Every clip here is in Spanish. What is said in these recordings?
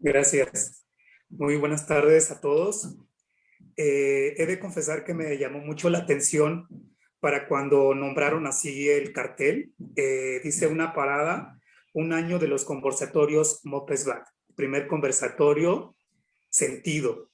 Gracias. Muy buenas tardes a todos. He de confesar que me llamó mucho la atención para cuando nombraron así el cartel. Dice una parada, un año de los conversatorios Mopesbat. Primer conversatorio, sentido.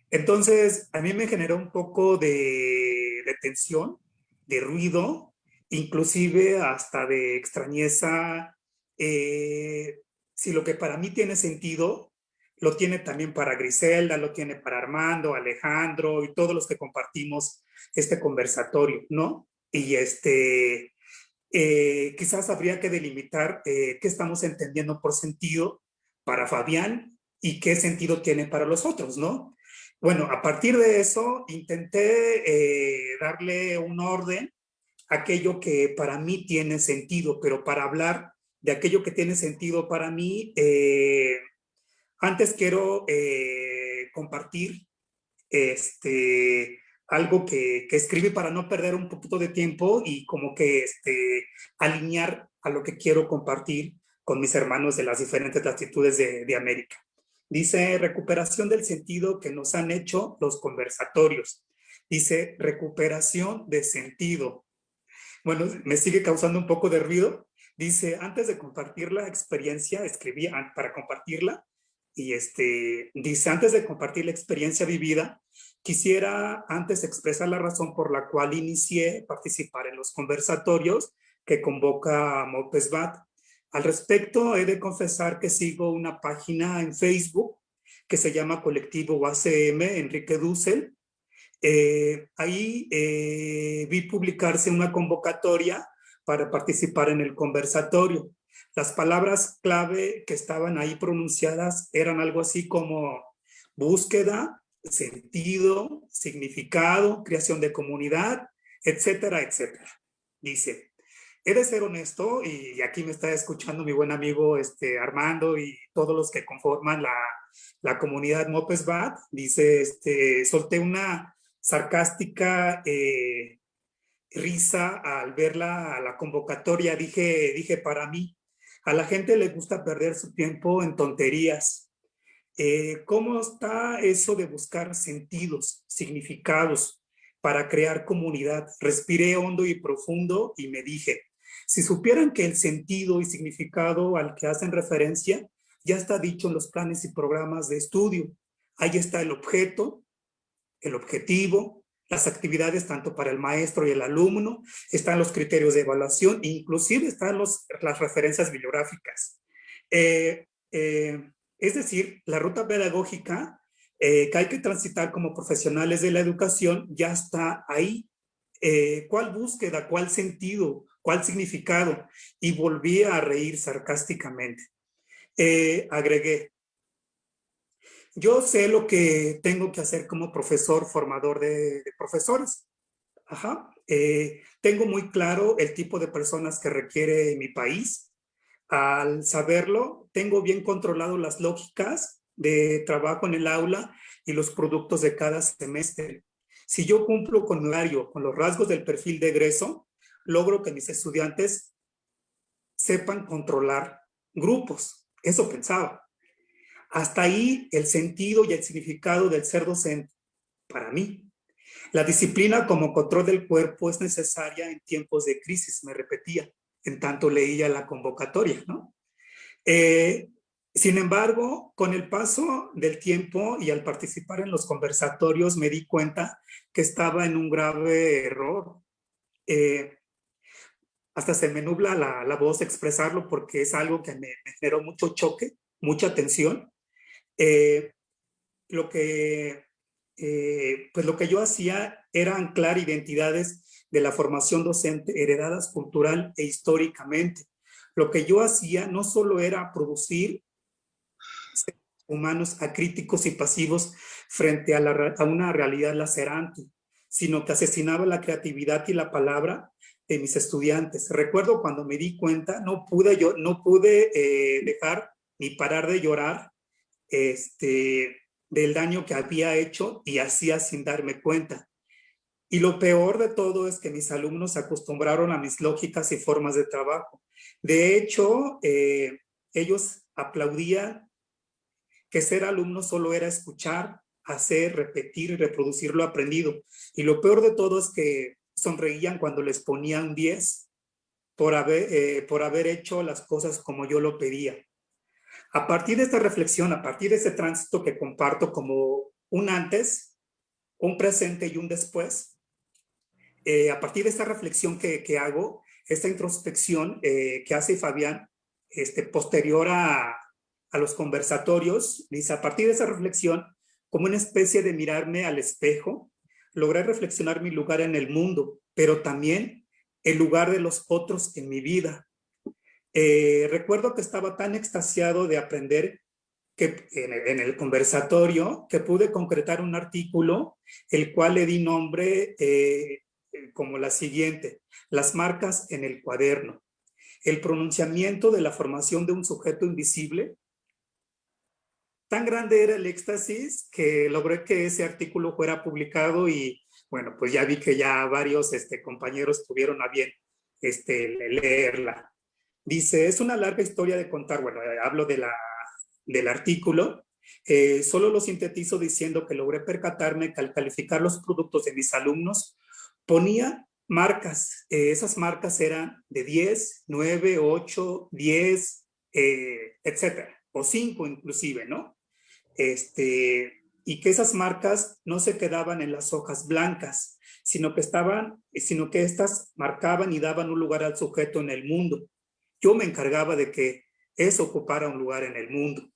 Entonces, a mí me generó un poco de tensión, de ruido, inclusive hasta de extrañeza. eh, si lo que para mí tiene sentido, lo tiene también para Griselda, lo tiene para Armando, Alejandro y todos los que compartimos este conversatorio, ¿no? Y quizás habría que delimitar qué estamos entendiendo por sentido para Fabián y qué sentido tiene para los otros, ¿no? Bueno, a partir de eso intenté darle un orden a aquello que para mí tiene sentido, pero para hablar de aquello que tiene sentido para mí, antes quiero compartir algo que escribí para no perder un poquito de tiempo y como que alinear a lo que quiero compartir con mis hermanos de las diferentes latitudes de América. Dice, recuperación del sentido que nos han hecho los conversatorios. Dice, recuperación de sentido. Bueno, me sigue causando un poco de ruido. Dice, antes de compartir la experiencia, escribí para compartirla, y dice, antes de compartir la experiencia vivida, quisiera antes expresar la razón por la cual inicié participar en los conversatorios que convoca Mopesbat. Al respecto, he de confesar que sigo una página en Facebook que se llama Colectivo UACM, Enrique Dussel. Ahí vi publicarse una convocatoria para participar en el conversatorio. Las palabras clave que estaban ahí pronunciadas eran algo así como búsqueda, sentido, significado, creación de comunidad, etcétera, etcétera. Dice, he de ser honesto, y aquí me está escuchando mi buen amigo Armando y todos los que conforman la comunidad Mopesbat. Dice, solté una sarcástica risa al ver la convocatoria. Dije, para mí, a la gente le gusta perder su tiempo en tonterías. ¿Cómo está eso de buscar sentidos, significados para crear comunidad? Respiré hondo y profundo y me dije, si supieran que el sentido y significado al que hacen referencia ya está dicho en los planes y programas de estudio. Ahí está el objeto, el objetivo, las actividades tanto para el maestro y el alumno, están los criterios de evaluación, inclusive están las referencias bibliográficas. Eh, eh, es decir, la ruta pedagógica que hay que transitar como profesionales de la educación ya está ahí. ¿Cuál búsqueda, cuál sentido, cuál significado? Y volví a reír sarcásticamente. Agregué, yo sé lo que tengo que hacer como profesor, formador de profesores. Ajá. Tengo muy claro el tipo de personas que requiere mi país. Al saberlo, tengo bien controlado las lógicas de trabajo en el aula y los productos de cada semestre. Si yo cumplo con horario, con los rasgos del perfil de egreso, logro que mis estudiantes sepan controlar grupos. Eso pensaba. Hasta ahí el sentido y el significado del ser docente para mí. La disciplina como control del cuerpo es necesaria en tiempos de crisis, me repetía, en tanto leía la convocatoria, ¿no? Eh, Sin embargo, con el paso del tiempo y al participar en los conversatorios me di cuenta que estaba en un grave error. Eh, Hasta se me nubla la voz expresarlo porque es algo que me generó mucho choque, mucha tensión. Eh, lo que pues lo que yo hacía era anclar identidades de la formación docente heredadas cultural e históricamente. Lo que yo hacía no solo era producir seres humanos acríticos y pasivos frente a una realidad lacerante, sino que asesinaba la creatividad y la palabra de mis estudiantes. Recuerdo cuando me di cuenta, no pude dejar ni parar de llorar del daño que había hecho y hacía sin darme cuenta. Y lo peor de todo es que mis alumnos se acostumbraron a mis lógicas y formas de trabajo. De hecho, ellos aplaudían que ser alumno solo era escuchar, hacer, repetir y reproducir lo aprendido. Y lo peor de todo es que sonreían cuando les ponía un 10 por haber hecho las cosas como yo lo pedía. A partir de esta reflexión, a partir de ese tránsito que comparto como un antes, un presente y un después, a partir de esta reflexión que hago, esta introspección que hace Fabián, posterior a los conversatorios, dice, a partir de esa reflexión, como una especie de mirarme al espejo, logré reflexionar mi lugar en el mundo, pero también el lugar de los otros en mi vida. Recuerdo que estaba tan extasiado de aprender que en el conversatorio que pude concretar un artículo, el cual le di nombre como la siguiente: las marcas en el cuaderno, el pronunciamiento de la formación de un sujeto invisible. Tan grande era el éxtasis que logré que ese artículo fuera publicado y bueno, pues ya vi que ya varios compañeros tuvieron a bien leerla. Dice, es una larga historia de contar, bueno, hablo del artículo, solo lo sintetizo diciendo que logré percatarme que al calificar los productos de mis alumnos, ponía marcas, esas marcas eran de 10, 9, 8, 10, etcétera, o 5 inclusive, ¿no? Y que esas marcas no se quedaban en las hojas blancas, sino que estas marcaban y daban un lugar al sujeto en el mundo. Yo me encargaba de que eso ocupara un lugar en el mundo.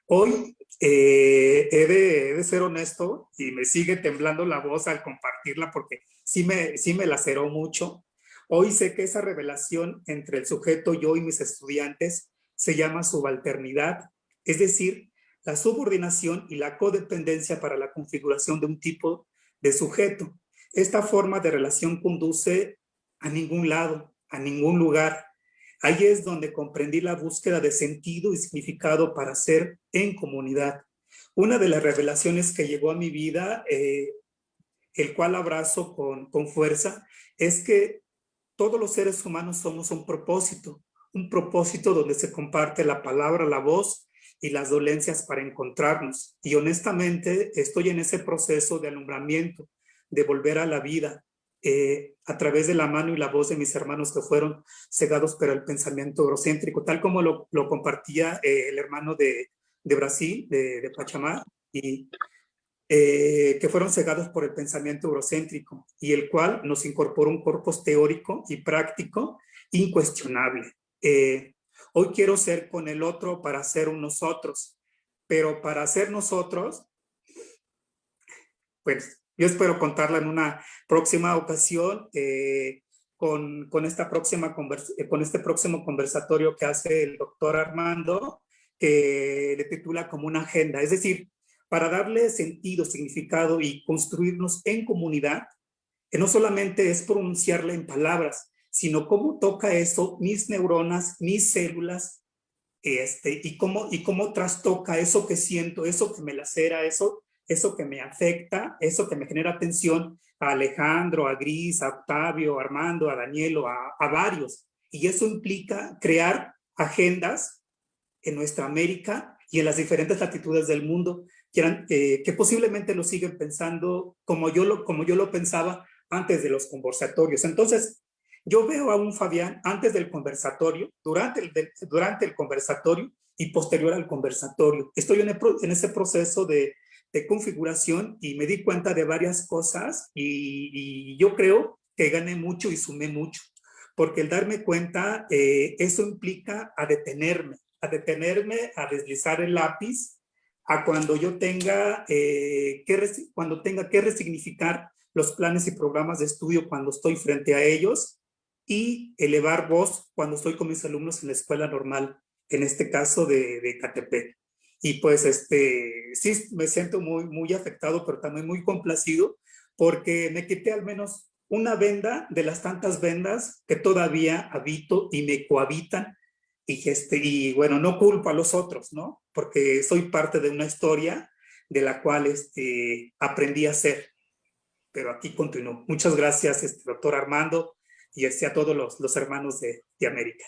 Hoy he de ser honesto y me sigue temblando la voz al compartirla porque sí me laceró mucho. Hoy sé que esa revelación entre el sujeto, yo y mis estudiantes se llama subalternidad, es decir, la subordinación y la codependencia para la configuración de un tipo de sujeto. Esta forma de relación conduce a ningún lado, a ningún lugar. Ahí es donde comprendí la búsqueda de sentido y significado para ser en comunidad. Una de las revelaciones que llegó a mi vida, el cual abrazo con fuerza, es que todos los seres humanos somos un propósito donde se comparte la palabra, la voz y las dolencias para encontrarnos. Y honestamente estoy en ese proceso de alumbramiento, de volver a la vida, a través de la mano y la voz de mis hermanos que fueron cegados por el pensamiento eurocéntrico, tal como lo compartía el hermano de Brasil, de Pachamá, y que fueron cegados por el pensamiento eurocéntrico y el cual nos incorporó un corpus teórico y práctico incuestionable. Hoy quiero ser con el otro para ser un nosotros, pero para ser nosotros, pues yo espero contarla en una próxima ocasión con con este próximo conversatorio que hace el doctor Armando, que le titula como una agenda, es decir, para darle sentido, significado y construirnos en comunidad, que no solamente es pronunciarla en palabras, sino cómo toca eso mis neuronas, mis células, y cómo trastoca eso que siento, eso que me lacera, eso que me afecta, eso que me genera tensión a Alejandro, a Gris, a Octavio, a Armando, a Danielo, a varios. Y eso implica crear agendas en nuestra América y en las diferentes latitudes del mundo que posiblemente lo siguen pensando como yo lo pensaba antes de los conversatorios. Entonces, yo veo a un Fabián antes del conversatorio, durante el conversatorio y posterior al conversatorio. Estoy en ese proceso de configuración y me di cuenta de varias cosas y yo creo que gané mucho y sumé mucho, porque el darme cuenta, eso implica a detenerme, a deslizar el lápiz, a cuando yo tenga, cuando tenga que resignificar los planes y programas de estudio cuando estoy frente a ellos y elevar voz cuando estoy con mis alumnos en la escuela normal, en este caso de Catepec. Y pues sí me siento muy afectado, pero también muy complacido porque me quité al menos una venda de las tantas vendas que todavía habito y me cohabitan y bueno, no culpo a los otros, ¿no? Porque soy parte de una historia de la cual aprendí a ser, pero aquí continúo. Muchas gracias, doctor Armando, y a todos los hermanos de América.